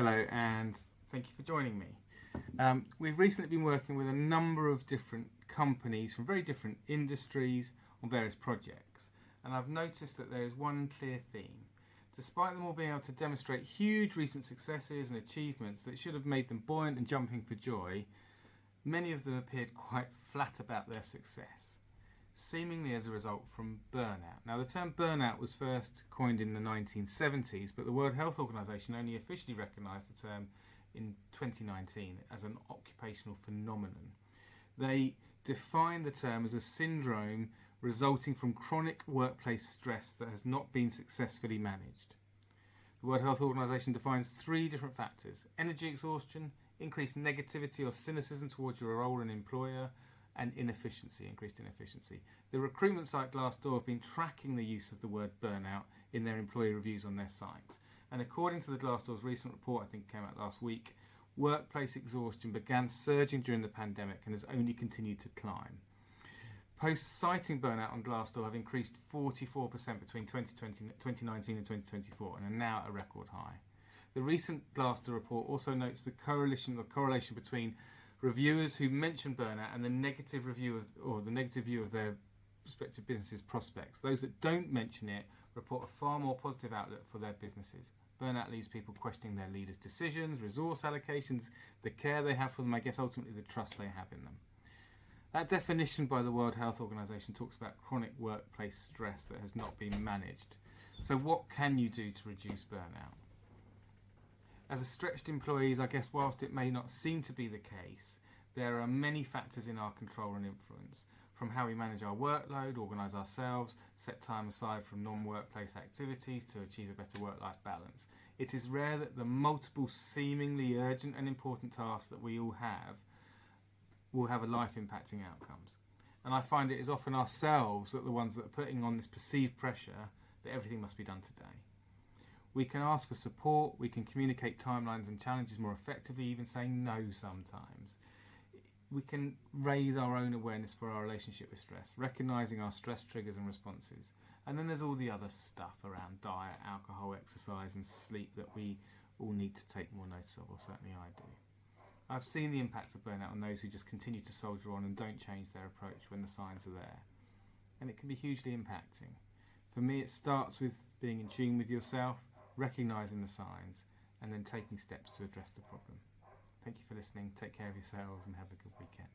Hello, and thank you for joining me. We've recently been working with a number of different companies from very different industries on various projects, and I've noticed that there is one clear theme. Despite them all being able to demonstrate huge recent successes and achievements that should have made them buoyant and jumping for joy, many of them appeared quite flat about their success, seemingly as a result from burnout. Now, the term burnout was first coined in the 1970s, but the World Health Organization only officially recognized the term in 2019 as an occupational phenomenon. They define the term as a syndrome resulting from chronic workplace stress that has not been successfully managed. The World Health Organization defines three different factors: energy exhaustion, increased negativity or cynicism towards your role and employer, and increased inefficiency. The recruitment site Glassdoor have been tracking the use of the word burnout in their employee reviews on their site. And according to the Glassdoor's recent report, I think it came out last week, workplace exhaustion began surging during the pandemic and has only continued to climb. Posts citing burnout on Glassdoor have increased 44% between 2019 and 2024 and are now at a record high. The recent Glassdoor report also notes the correlation between reviewers who mention burnout and the negative view of their respective businesses' prospects. Those that don't mention it report a far more positive outlook for their businesses. Burnout leaves people questioning their leaders' decisions, resource allocations, the care they have for them, I guess ultimately the trust they have in them. That definition by the World Health Organization talks about chronic workplace stress that has not been managed. So what can you do to reduce burnout? As a stretched employees, I guess whilst it may not seem to be the case, there are many factors in our control and influence, from how we manage our workload, organise ourselves, set time aside from non-workplace activities to achieve a better work-life balance. It is rare that the multiple seemingly urgent and important tasks that we all have will have a life-impacting outcomes. And I find it is often ourselves that are the ones that are putting on this perceived pressure that everything must be done today. We can ask for support, we can communicate timelines and challenges more effectively, even saying no sometimes. We can raise our own awareness for our relationship with stress, recognising our stress triggers and responses. And then there's all the other stuff around diet, alcohol, exercise and sleep that we all need to take more notice of, or certainly I do. I've seen the impact of burnout on those who just continue to soldier on and don't change their approach when the signs are there. And it can be hugely impacting. For me, it starts with being in tune with yourself, recognising the signs, and then taking steps to address the problem. Thank you for listening. Take care of yourselves and have a good weekend.